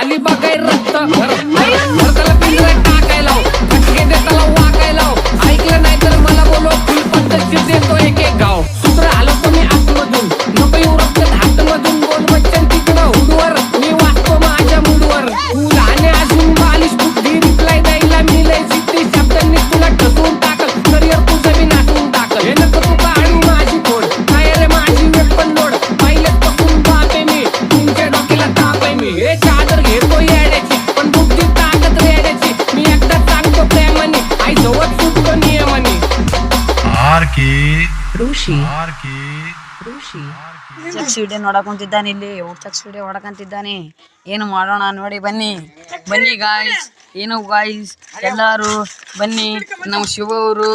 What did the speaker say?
खाली बघाय रक्त त्याला पिंजरा टाकायला फटके देताला वाकायला ऐकलं नाही तर मला बोलव फुल पद्धतशीर देतो एक एक गाव सूत्र आलो तुम्ही आतमधून नको येऊ रक्त धाटमधून बोल बच्चन तिकडं हुडवर मी वाचतो माझ्या मूडवर फुल आणि अजून बालिश बुद्धी रिप्लाय द्यायला मिळेल सिद्धी शब्दांनी तुला ठसवून टाकल करिअर तुझं मी नाचवून टाकल हे नको तू काढू माझी फोड काय रे माझी वेपन लोड पहिल्यापासून बापे मी तुमच्या डोक्याला ताप आहे मी हे चादर घेतो येड्याची पण बुद्धी ताकद रेड्याची मी एकदा सांगतो प्रेमाने आई जवळ सुटतो नियमाने ಚೆಕ್ಸ್ ವಿಡಿಯೋ ನೋಡಕೊಂತಿದ್ದಾನೆ ಇಲ್ಲಿ ಚೆಕ್ಸ್ ವಿಡಿಯೋ ಹೊಡಕಂತಿದ್ದಾನೆ ಏನು ಮಾಡೋಣ ನೋಡಿ ಬನ್ನಿ ಬನ್ನಿ ಗಾಯ್ಸ್ ಏನು ಗಾಯ್ಸ್ ಎಲ್ಲರೂ ಬನ್ನಿ ನಮ್ಮ ಶಿವ ಅವರು